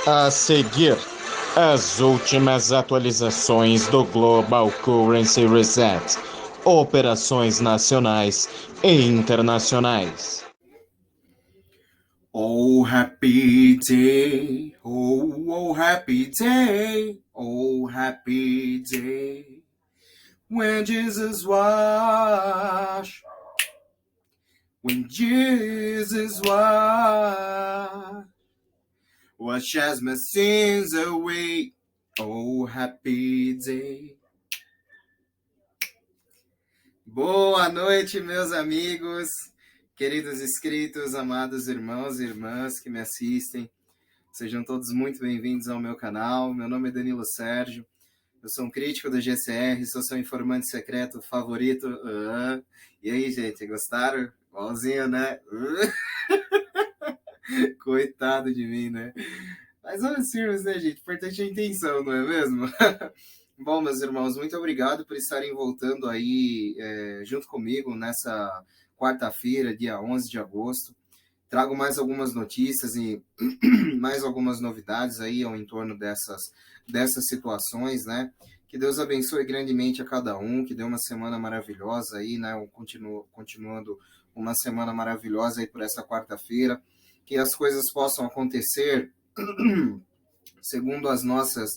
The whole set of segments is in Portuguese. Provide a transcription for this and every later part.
A seguir, as últimas atualizações do Global Currency Reset, operações nacionais e internacionais. Oh, happy day, oh, happy day, oh, happy day, when Jesus washed as my sins away, oh, happy day. Boa noite, meus amigos, queridos inscritos, amados irmãos e irmãs que me assistem. Sejam todos muito bem-vindos ao meu canal. Meu nome é Danilo Sérgio. Eu sou um crítico do GCR, sou seu informante secreto favorito. E aí, gente, gostaram? Igualzinho, né? Coitado de mim, né? Mas vamos firmes, né, gente? Importante é a intenção, não é mesmo? Bom, meus irmãos, muito obrigado por estarem voltando aí junto comigo nessa quarta-feira, dia 11 de agosto. Trago mais algumas notícias e mais algumas novidades aí ao entorno dessas situações, né? Que Deus abençoe grandemente a cada um, que dê uma semana maravilhosa aí, né? Continuando uma semana maravilhosa aí por essa quarta-feira, que as coisas possam acontecer segundo as nossas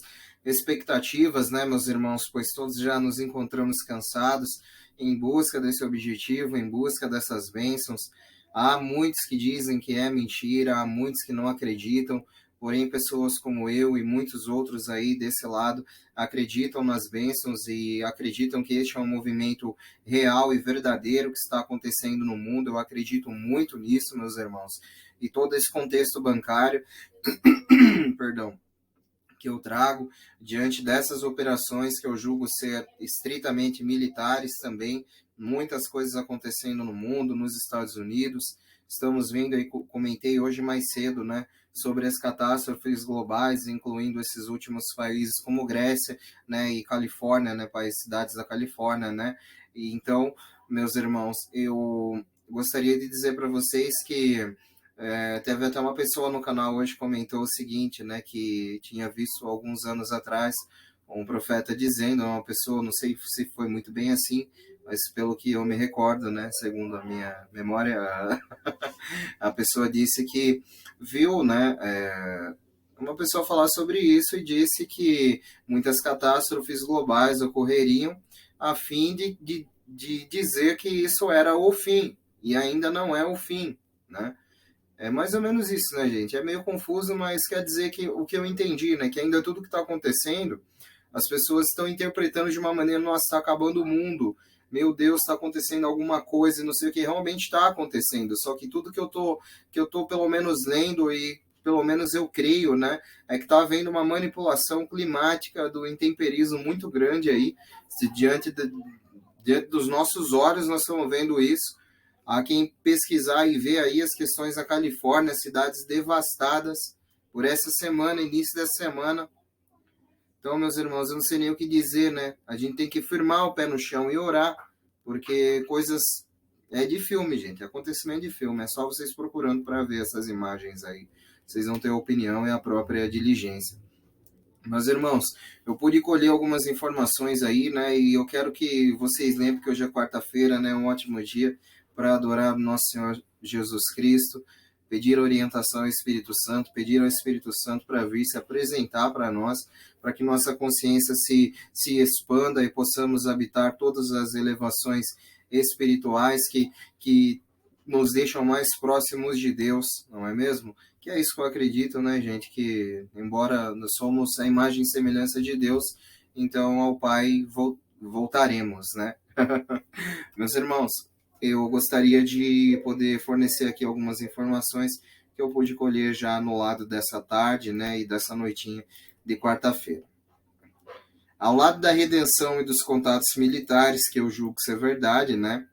expectativas, né, meus irmãos? Pois todos já nos encontramos cansados em busca desse objetivo, em busca dessas bênçãos. Há muitos que dizem que é mentira, há muitos que não acreditam, porém pessoas como eu e muitos outros aí desse lado acreditam nas bênçãos e acreditam que este é um movimento real e verdadeiro que está acontecendo no mundo. Eu acredito muito nisso, meus irmãos. E todo esse contexto bancário, perdão, que eu trago diante dessas operações que eu julgo ser estritamente militares também, muitas coisas acontecendo no mundo, nos Estados Unidos. Estamos vendo aí, comentei hoje mais cedo, né, sobre as catástrofes globais, incluindo esses últimos países como Grécia, né, e Califórnia, né, cidades da Califórnia, né. E então, meus irmãos, eu gostaria de dizer para vocês que teve até uma pessoa no canal hoje que comentou o seguinte, né, que tinha visto alguns anos atrás um profeta dizendo, uma pessoa, não sei se foi muito bem assim, mas pelo que eu me recordo, né, segundo a minha memória, a pessoa disse que viu, né, uma pessoa falar sobre isso e disse que muitas catástrofes globais ocorreriam a fim de dizer que isso era o fim, e ainda não é o fim, né? É mais ou menos isso, né, gente? É meio confuso, mas quer dizer que o que eu entendi, né, que ainda tudo que está acontecendo, as pessoas estão interpretando de uma maneira, nossa, está acabando o mundo, meu Deus, está acontecendo alguma coisa, e não sei o que realmente está acontecendo. Só que tudo que eu tô pelo menos lendo e pelo menos eu creio, né, é que está havendo uma manipulação climática do intemperismo muito grande aí, diante dos nossos olhos nós estamos vendo isso. Há quem pesquisar e ver aí as questões da Califórnia, cidades devastadas por essa semana, início dessa semana. Então, meus irmãos, eu não sei nem o que dizer, né? A gente tem que firmar o pé no chão e orar, porque coisas é de filme, gente, acontecimento de filme. É só vocês procurando para ver essas imagens aí. Vocês vão ter a opinião e a própria diligência. Meus irmãos, eu pude colher algumas informações aí, né? E eu quero que vocês lembrem que hoje é quarta-feira, né? Um ótimo dia para adorar o nosso Senhor Jesus Cristo, pedir orientação ao Espírito Santo, pedir ao Espírito Santo para vir se apresentar para nós, para que nossa consciência se expanda e possamos habitar todas as elevações espirituais que nos deixam mais próximos de Deus, não é mesmo? Que é isso que eu acredito, né, gente? Que, embora nós somos a imagem e semelhança de Deus, então ao Pai voltaremos, né? Meus irmãos, eu gostaria de poder fornecer aqui algumas informações que eu pude colher já no lado dessa tarde, né, e dessa noitinha de quarta-feira. Ao lado da redenção e dos contatos militares, que eu julgo ser verdade, né,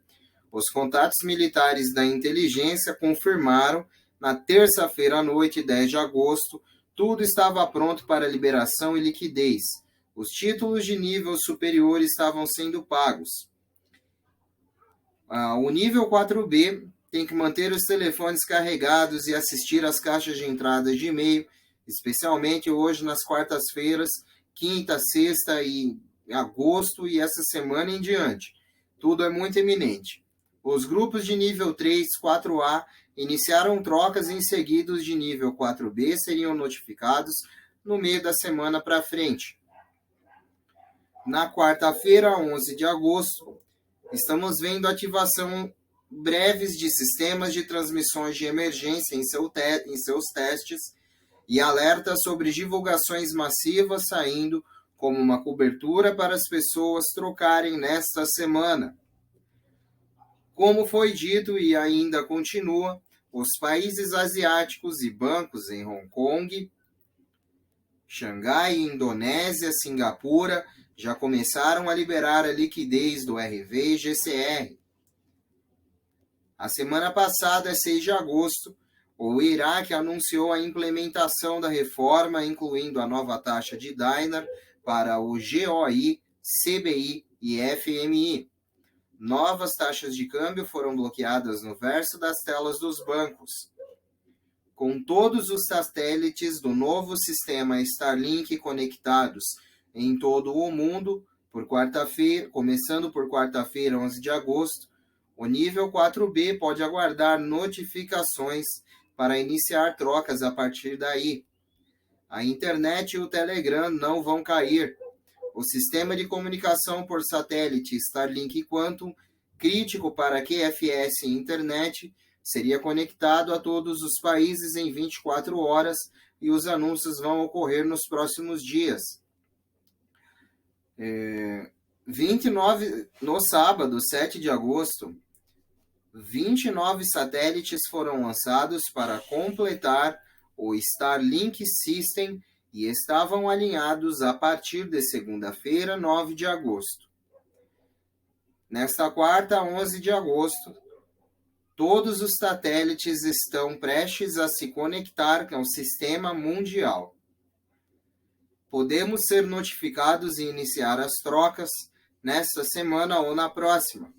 os contatos militares da inteligência confirmaram, na terça-feira à noite, 10 de agosto, tudo estava pronto para liberação e liquidez. Os títulos de nível superior estavam sendo pagos. O nível 4B tem que manter os telefones carregados e assistir às caixas de entrada de e-mail especialmente hoje nas quartas-feiras, quinta, sexta e agosto e essa semana em diante. Tudo é muito eminente. Os grupos de nível 3, 4A iniciaram trocas e em seguida os de nível 4B seriam notificados no meio da semana para frente. Na quarta-feira, 11 de agosto, estamos vendo ativação breves de sistemas de transmissões de emergência em seus testes e alertas sobre divulgações massivas saindo como uma cobertura para as pessoas trocarem nesta semana. Como foi dito e ainda continua, os países asiáticos e bancos em Hong Kong, Xangai, Indonésia, Singapura já começaram a liberar a liquidez do RV e GCR. A semana passada, 6 de agosto, o Iraque anunciou a implementação da reforma, incluindo a nova taxa de dinar para o GOI, CBI e FMI. Novas taxas de câmbio foram bloqueadas no verso das telas dos bancos. Com todos os satélites do novo sistema Starlink conectados em todo o mundo, começando por quarta-feira, 11 de agosto, o nível 4B pode aguardar notificações para iniciar trocas a partir daí. A internet e o Telegram não vão cair. O sistema de comunicação por satélite Starlink Quantum, crítico para QFS e internet, seria conectado a todos os países em 24 horas e os anúncios vão ocorrer nos próximos dias. 29, no sábado, 7 de agosto, 29 satélites foram lançados para completar o Starlink System e estavam alinhados a partir de segunda-feira, 9 de agosto. Nesta quarta, 11 de agosto, todos os satélites estão prestes a se conectar ao sistema mundial. Podemos ser notificados e iniciar as trocas nesta semana ou na próxima.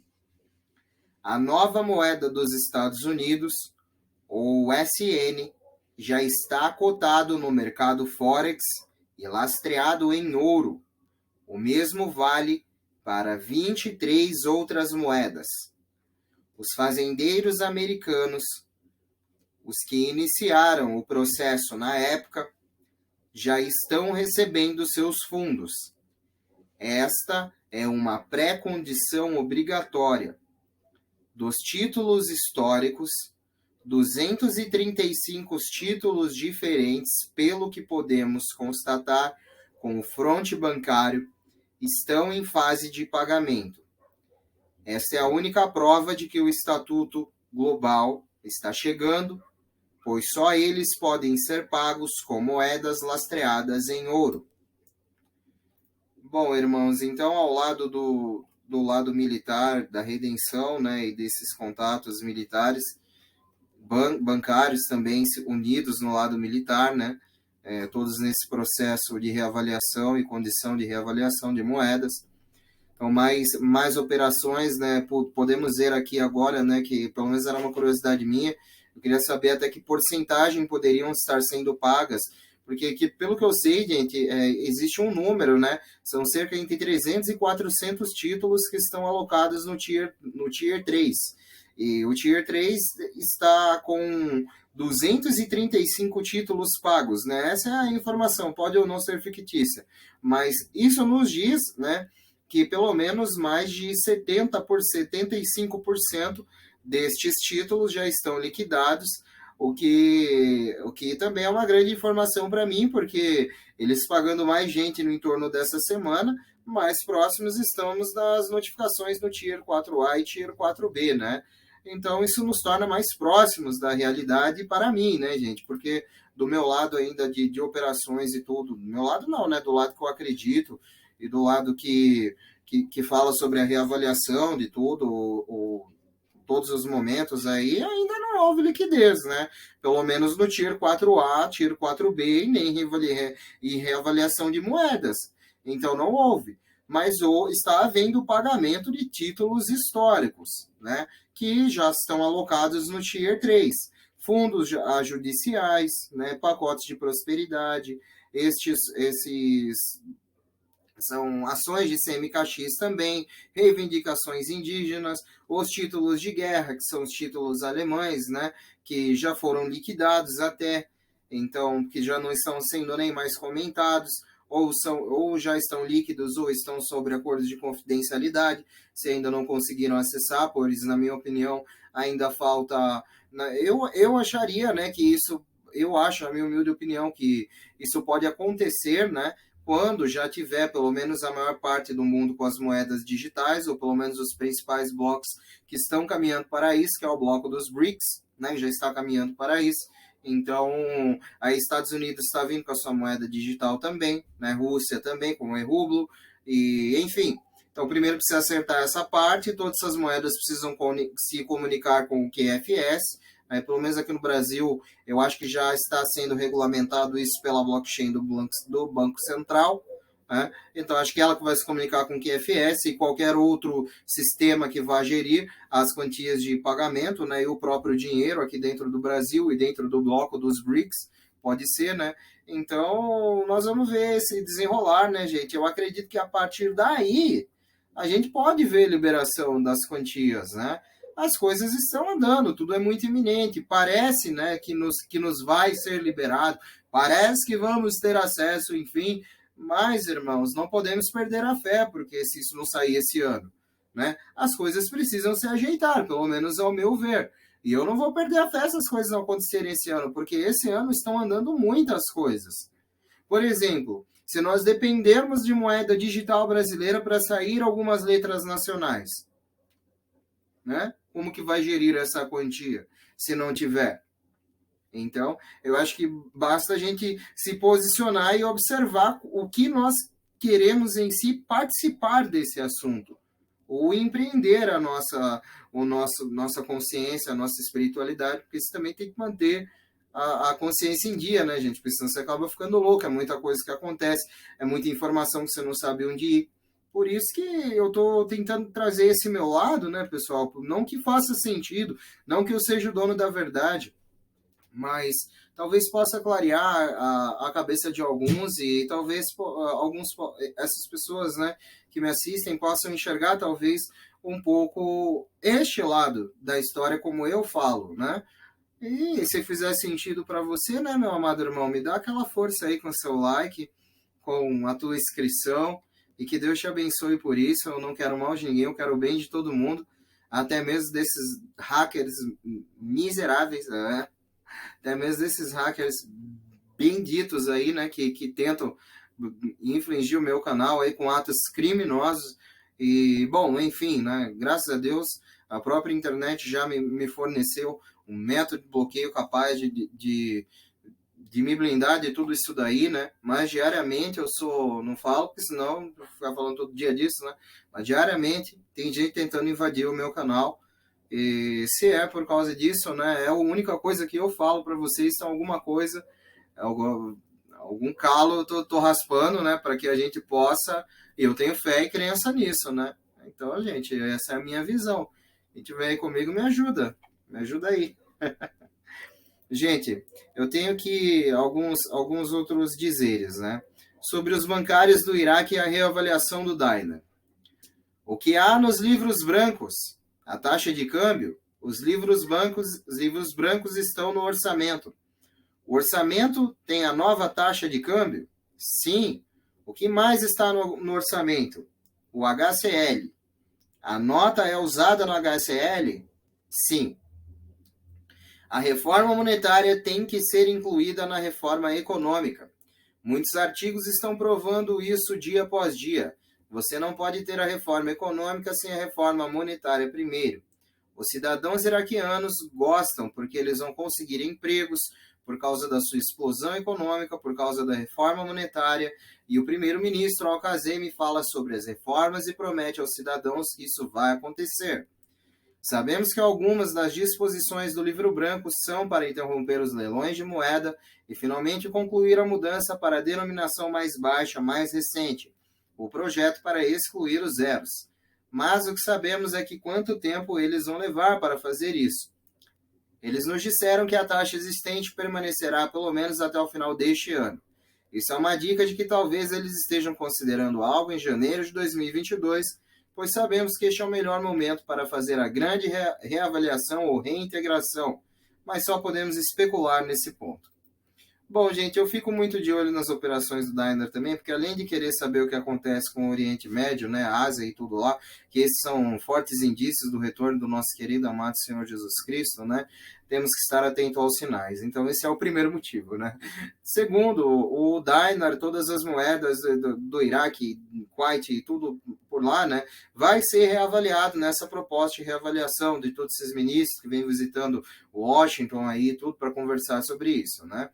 A nova moeda dos Estados Unidos, o USN, já está cotado no mercado Forex e lastreado em ouro. O mesmo vale para 23 outras moedas. Os fazendeiros americanos, os que iniciaram o processo na época, já estão recebendo seus fundos. Esta é uma pré-condição obrigatória. Dos títulos históricos, 235 títulos diferentes, pelo que podemos constatar com o fronte bancário, estão em fase de pagamento. Essa é a única prova de que o Estatuto Global está chegando, pois só eles podem ser pagos com moedas lastreadas em ouro. Bom, irmãos, então ao lado do lado militar, da redenção, né, e desses contatos militares, bancários também unidos no lado militar, né, todos nesse processo de reavaliação e condição de reavaliação de moedas. Então, mais operações, né, podemos ver aqui agora, né, que pelo menos era uma curiosidade minha, eu queria saber até que porcentagem poderiam estar sendo pagas, porque pelo que eu sei, gente, existe um número, né, são cerca entre 300 e 400 títulos que estão alocados no Tier 3. E o Tier 3 está com 235 títulos pagos, né? Essa é a informação, pode ou não ser fictícia, mas isso nos diz, né, que pelo menos mais de 75% destes títulos já estão liquidados, o que também é uma grande informação para mim, porque eles pagando mais gente no entorno dessa semana, mais próximos estamos das notificações no Tier 4A e Tier 4B, né? Então, isso nos torna mais próximos da realidade para mim, né, gente? Porque do meu lado ainda de operações e tudo, do meu lado não, né? Do lado que eu acredito e do lado que fala sobre a reavaliação de tudo, todos os momentos aí, ainda não houve liquidez, né? Pelo menos no Tier 4A, Tier 4B e nem reavaliação de moedas. Então, não houve. Mas está havendo pagamento de títulos históricos, né, que já estão alocados no Tier 3. fundos judiciais, né, pacotes de prosperidade, esses são ações de CMKX também, reivindicações indígenas, os títulos de guerra, que são os títulos alemães, né, que já foram liquidados até, então, que já não estão sendo nem mais comentados, ou já estão líquidos, ou estão sobre acordos de confidencialidade, se ainda não conseguiram acessar, pois, na minha opinião, ainda falta... Eu acharia, né, que isso... Eu acho, na minha humilde opinião, que isso pode acontecer, né, quando já tiver pelo menos a maior parte do mundo com as moedas digitais, ou pelo menos os principais blocos que estão caminhando para isso, que é o bloco dos BRICS, né, já está caminhando para isso. Então, aí Estados Unidos está vindo com a sua moeda digital também, né, Rússia também, com o rublo, e enfim. Então, primeiro precisa acertar essa parte, todas essas moedas precisam se comunicar com o QFS, né, pelo menos aqui no Brasil, eu acho que já está sendo regulamentado isso pela blockchain do Banco Central, né? Então, acho que ela que vai se comunicar com o QFS e qualquer outro sistema que vá gerir as quantias de pagamento, né, e o próprio dinheiro aqui dentro do Brasil e dentro do bloco dos BRICS, pode ser, né? Então, nós vamos ver esse desenrolar, né, gente? Eu acredito que a partir daí, a gente pode ver liberação das quantias, né? As coisas estão andando, tudo é muito iminente. Parece, né, que nos vai ser liberado, parece que vamos ter acesso, enfim. Mas, irmãos, não podemos perder a fé, porque se isso não sair esse ano, né, as coisas precisam se ajeitar, pelo menos ao meu ver. E eu não vou perder a fé se as coisas não acontecerem esse ano, porque esse ano estão andando muitas coisas. Por exemplo, se nós dependermos de moeda digital brasileira para sair algumas letras nacionais, né? Como que vai gerir essa quantia se não tiver? Então, eu acho que basta a gente se posicionar e observar o que nós queremos em si participar desse assunto, ou empreender nossa consciência, a nossa espiritualidade, porque isso também tem que manter a consciência em dia, né, gente? Porque senão você acaba ficando louco, é muita coisa que acontece, é muita informação que você não sabe onde ir. Por isso que eu estou tentando trazer esse meu lado, né, pessoal? Não que faça sentido, não que eu seja o dono da verdade, mas talvez possa clarear a cabeça de alguns e talvez essas pessoas, né, que me assistem possam enxergar talvez um pouco este lado da história como eu falo, né? E se fizer sentido para você, né, meu amado irmão, me dá aquela força aí com seu like, com a tua inscrição, e que Deus te abençoe por isso. Eu não quero mal de ninguém, eu quero o bem de todo mundo, até mesmo desses hackers miseráveis, né? Até mesmo desses hackers benditos aí, né, que tentam infringir o meu canal aí com atos criminosos. E, bom, enfim, né, graças a Deus, a própria internet já me forneceu um método de bloqueio capaz de me blindar de tudo isso daí, né? Mas diariamente não falo, porque senão vou ficar falando todo dia disso, né? Mas diariamente tem gente tentando invadir o meu canal. E se é por causa disso, né? É a única coisa que eu falo para vocês, se alguma coisa, algum calo eu tô raspando, né? Para que a gente possa. Eu tenho fé e crença nisso, né? Então, gente, essa é a minha visão. Quem tiver aí comigo, me ajuda aí. Gente, eu tenho aqui alguns outros dizeres, né? Sobre os bancários do Iraque e a reavaliação do Daina. O que há nos livros brancos? A taxa de câmbio? Os livros brancos estão no orçamento. O orçamento tem a nova taxa de câmbio? Sim. O que mais está no orçamento? O HCL. A nota é usada no HCL? Sim. A reforma monetária tem que ser incluída na reforma econômica. Muitos artigos estão provando isso dia após dia. Você não pode ter a reforma econômica sem a reforma monetária primeiro. Os cidadãos iraquianos gostam porque eles vão conseguir empregos por causa da sua explosão econômica, por causa da reforma monetária, e o primeiro-ministro Al-Kazemi fala sobre as reformas e promete aos cidadãos que isso vai acontecer. Sabemos que algumas das disposições do livro branco são para interromper os leilões de moeda e finalmente concluir a mudança para a denominação mais baixa, mais recente, o projeto para excluir os zeros. Mas o que sabemos é que quanto tempo eles vão levar para fazer isso. Eles nos disseram que a taxa existente permanecerá pelo menos até o final deste ano. Isso é uma dica de que talvez eles estejam considerando algo em janeiro de 2022, pois sabemos que este é o melhor momento para fazer a grande reavaliação ou reintegração, mas só podemos especular nesse ponto. Bom, gente, eu fico muito de olho nas operações do Diner também, porque além de querer saber o que acontece com o Oriente Médio, né, a Ásia e tudo lá, que esses são fortes indícios do retorno do nosso querido amado Senhor Jesus Cristo, né, temos que estar atento aos sinais. Então, esse é o primeiro motivo, né. Segundo, o Diner, todas as moedas do Iraque, Kuwait e tudo por lá, né, vai ser reavaliado nessa proposta de reavaliação de todos esses ministros que vêm visitando Washington aí, tudo para conversar sobre isso, né.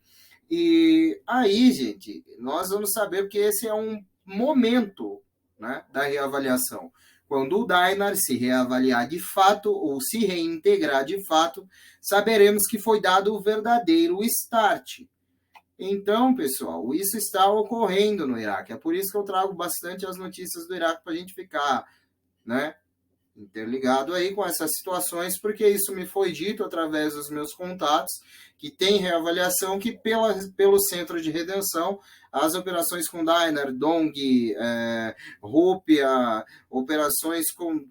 E aí, gente, nós vamos saber porque esse é um momento, né, da reavaliação. Quando o Diner se reavaliar de fato ou se reintegrar de fato, saberemos que foi dado o verdadeiro start. Então, pessoal, isso está ocorrendo no Iraque. É por isso que eu trago bastante as notícias do Iraque para a gente ficar, né, interligado aí com essas situações, porque isso me foi dito através dos meus contatos, que tem reavaliação que pelo Centro de Redenção, as operações com Diner, Dong, Rúpia, operações com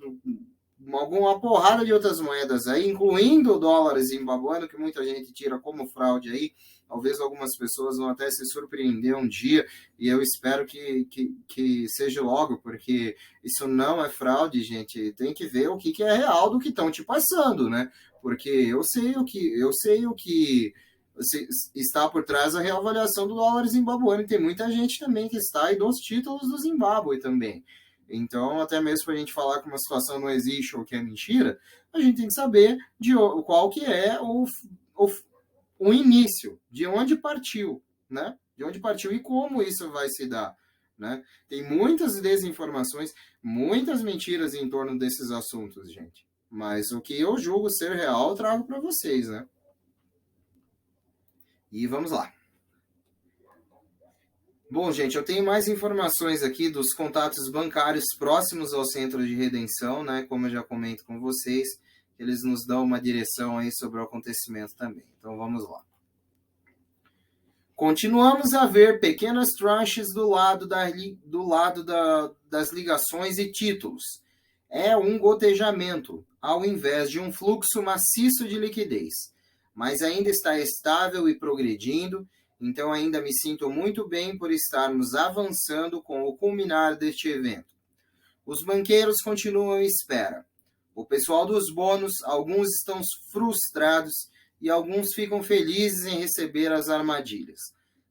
alguma porrada de outras moedas aí, incluindo o dólar zimbabuano, que muita gente tira como fraude aí. Talvez algumas pessoas vão até se surpreender um dia, e eu espero que seja logo, porque isso não é fraude, gente. Tem que ver o que é real do que estão te passando, né? Porque eu sei o que está por trás da reavaliação do dólar zimbabuano, e tem muita gente também que está aí dos títulos do Zimbábue também. Então, até mesmo para a gente falar que uma situação não existe ou que é mentira, a gente tem que saber de qual que é o início, de onde partiu, né? De onde partiu e como isso vai se dar, né? Tem muitas desinformações, muitas mentiras em torno desses assuntos, gente. Mas o que eu julgo ser real, eu trago para vocês, né? E vamos lá. Bom, gente, eu tenho mais informações aqui dos contatos bancários próximos ao Centro de Redenção, né? Como eu já comento com vocês, eles nos dão uma direção aí sobre o acontecimento também. Então vamos lá. Continuamos a ver pequenas tranches do lado das ligações e títulos. É um gotejamento, ao invés de um fluxo maciço de liquidez. Mas ainda está estável e progredindo, então ainda me sinto muito bem por estarmos avançando com o culminar deste evento. Os banqueiros continuam em espera. O pessoal dos bônus, alguns estão frustrados e alguns ficam felizes em receber as armadilhas.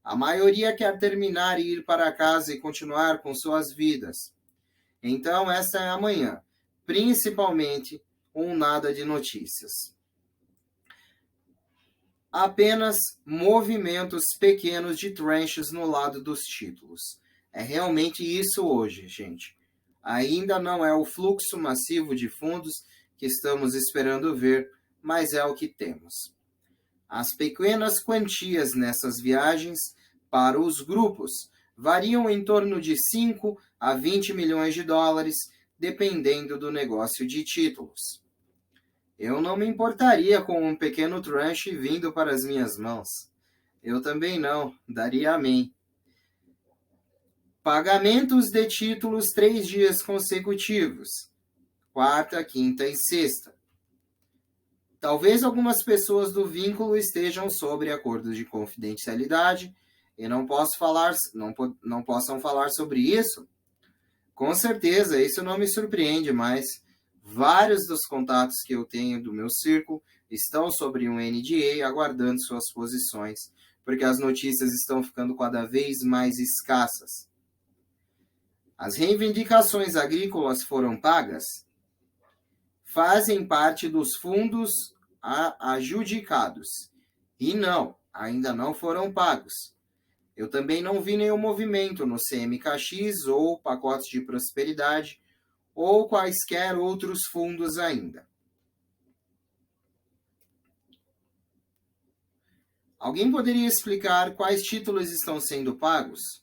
A maioria quer terminar e ir para casa e continuar com suas vidas. Então, esta é a manhã, principalmente um nada de notícias. Apenas movimentos pequenos de tranches no lado dos títulos. É realmente isso hoje, gente. Ainda não é o fluxo massivo de fundos que estamos esperando ver, mas é o que temos. As pequenas quantias nessas viagens para os grupos variam em torno de 5 a 20 milhões de dólares, dependendo do negócio de títulos. Eu não me importaria com um pequeno tranche vindo para as minhas mãos. Eu também não, daria amém. Pagamentos de títulos 3 dias consecutivos, quarta, quinta e sexta. Talvez algumas pessoas do vínculo estejam sobre acordos de confidencialidade e não possam falar sobre isso. Com certeza, isso não me surpreende, mas vários dos contatos que eu tenho do meu círculo estão sobre um NDA aguardando suas posições, porque as notícias estão ficando cada vez mais escassas. As reivindicações agrícolas foram pagas? Fazem parte dos fundos adjudicados. E não, ainda não foram pagos. Eu também não vi nenhum movimento no CMKX ou pacotes de prosperidade ou quaisquer outros fundos ainda. Alguém poderia explicar quais títulos estão sendo pagos?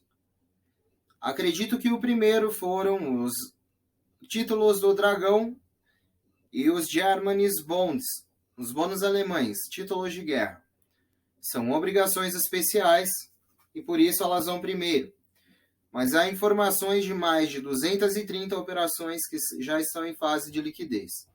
Acredito que o primeiro foram os títulos do Dragão e os Germany's Bonds, Os bônus alemães, títulos de guerra, são obrigações especiais e por isso elas vão primeiro. Mas há informações de mais de 230 operações que já estão em fase de liquidez.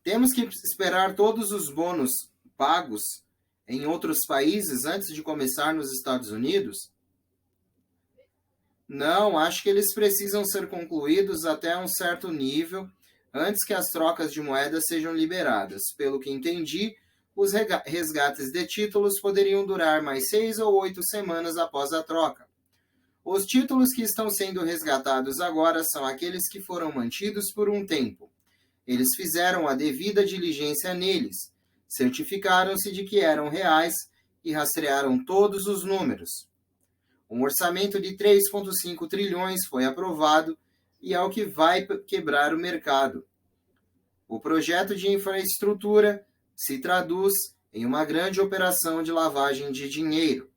Temos que esperar todos os bônus pagos em outros países antes de começar nos Estados Unidos? Não, acho que eles precisam ser concluídos até um certo nível antes que as trocas de moedas sejam liberadas. Pelo que entendi, os resgates de títulos poderiam durar mais 6 ou 8 semanas após a troca. Os títulos que estão sendo resgatados agora são aqueles que foram mantidos por um tempo. Eles fizeram a devida diligência neles, certificaram-se de que eram reais e rastrearam todos os números. Um orçamento de 3,5 trilhões foi aprovado e é o que vai quebrar o mercado. O projeto de infraestrutura se traduz em uma grande operação de lavagem de dinheiro.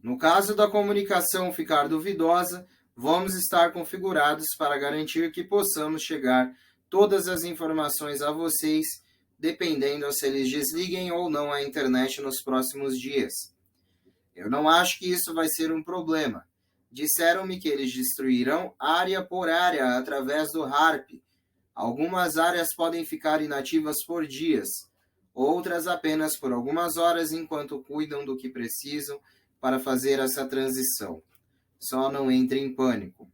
No caso da comunicação ficar duvidosa, vamos estar configurados para garantir que possamos chegar todas as informações a vocês, dependendo se eles desliguem ou não a internet nos próximos dias. Eu não acho que isso vai ser um problema. Disseram-me que eles destruirão área por área através do HARP. Algumas áreas podem ficar inativas por dias, outras apenas por algumas horas enquanto cuidam do que precisam para fazer essa transição. Só não entre em pânico.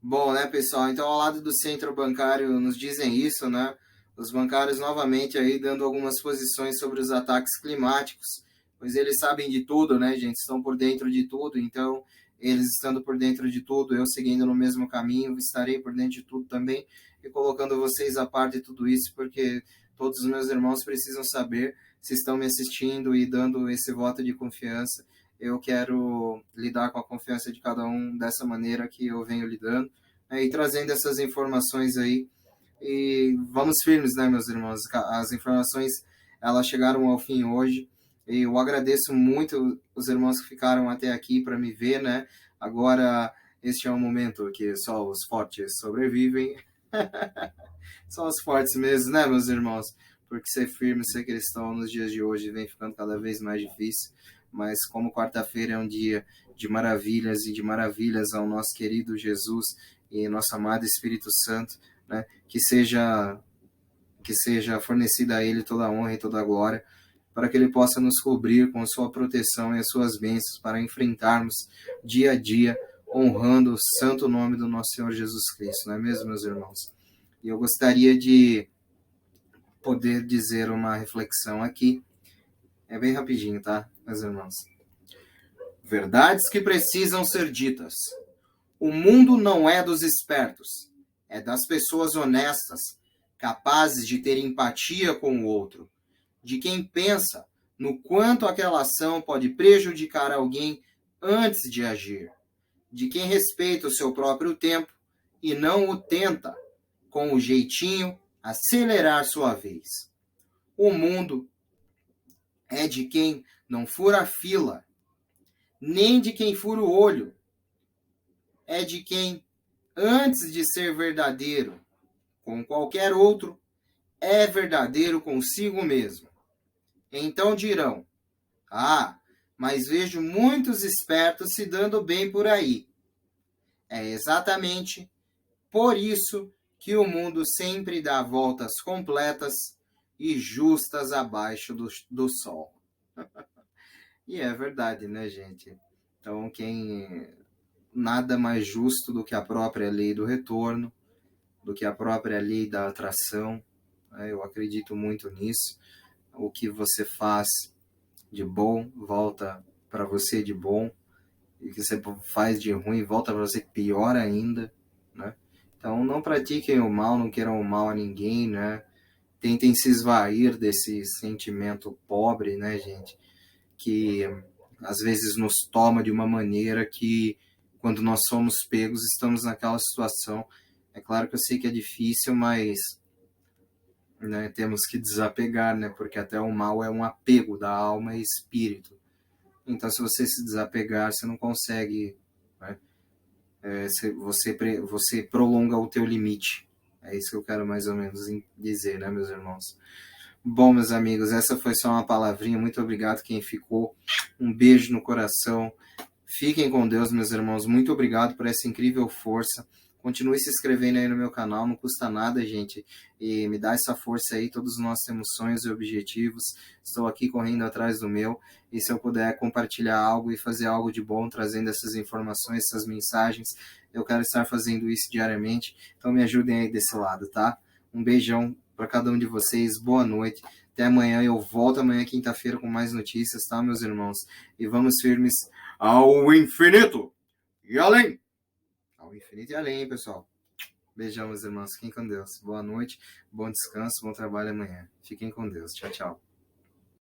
Bom, né, pessoal? Então, ao lado do centro bancário nos dizem isso, né? Os bancários novamente aí dando algumas posições sobre os ataques climáticos, pois eles sabem de tudo, né, gente? Estão por dentro de tudo, então, eles estando por dentro de tudo, eu seguindo no mesmo caminho, estarei por dentro de tudo também, e colocando vocês a par de tudo isso, porque todos os meus irmãos precisam saber, se estão me assistindo e dando esse voto de confiança, eu quero lidar com a confiança de cada um dessa maneira que eu venho lidando, né, e trazendo essas informações aí, e vamos firmes, né, meus irmãos? As informações, elas chegaram ao fim hoje, e eu agradeço muito os irmãos que ficaram até aqui para me ver, né? Agora, este é um momento que só os fortes sobrevivem, só os fortes mesmo, né, meus irmãos? Porque ser firme, ser cristão nos dias de hoje vem ficando cada vez mais difícil, mas como quarta-feira é um dia de maravilhas e de maravilhas ao nosso querido Jesus e nosso amado Espírito Santo, né? Que seja fornecida a Ele toda a honra e toda a glória, para que Ele possa nos cobrir com a sua proteção e as suas bênçãos para enfrentarmos dia a dia, honrando o santo nome do nosso Senhor Jesus Cristo, não é mesmo, meus irmãos? E eu gostaria de poder dizer uma reflexão aqui, é bem rapidinho, tá, meus irmãos? Verdades que precisam ser ditas. O mundo não é dos espertos, é das pessoas honestas, capazes de ter empatia com o outro, de quem pensa no quanto aquela ação pode prejudicar alguém antes de agir, de quem respeita o seu próprio tempo e não o tenta, com o jeitinho, acelerar sua vez. O mundo é de quem não fura a fila, nem de quem fura o olho. É de quem, antes de ser verdadeiro com qualquer outro, é verdadeiro consigo mesmo. Então dirão, mas vejo muitos espertos se dando bem por aí. É exatamente por isso que o mundo sempre dá voltas completas e justas abaixo do sol. E é verdade, né, gente? Então, nada mais justo do que a própria lei do retorno, do que a própria lei da atração, né? Eu acredito muito nisso. O que você faz de bom volta para você de bom, e o que você faz de ruim volta para você pior ainda, né? Então, não pratiquem o mal, não queiram o mal a ninguém, né? Tentem se esvair desse sentimento pobre, né, gente? Que às vezes nos toma de uma maneira que, quando nós somos pegos, estamos naquela situação. É claro que eu sei que é difícil, mas, né, temos que desapegar, né? Porque até o mal é um apego da alma e espírito. Então, se você se desapegar, você não consegue, né, você prolonga o teu limite. É isso que eu quero mais ou menos dizer, né, meus irmãos? Bom, meus amigos, essa foi só uma palavrinha. Muito obrigado quem ficou. Um beijo no coração. Fiquem com Deus, meus irmãos. Muito obrigado por essa incrível força. Continue se inscrevendo aí no meu canal, não custa nada, gente. E me dá essa força aí. Todos nós temos sonhos e objetivos. Estou aqui correndo atrás do meu. E se eu puder compartilhar algo e fazer algo de bom, trazendo essas informações, essas mensagens, eu quero estar fazendo isso diariamente. Então me ajudem aí desse lado, tá? Um beijão para cada um de vocês. Boa noite. Até amanhã. Eu volto amanhã, quinta-feira, com mais notícias, tá, meus irmãos? E vamos firmes ao infinito e além. Ao infinito e além, pessoal. Beijão, meus irmãos. Fiquem com Deus. Boa noite, bom descanso, bom trabalho amanhã. Fiquem com Deus. Tchau, tchau.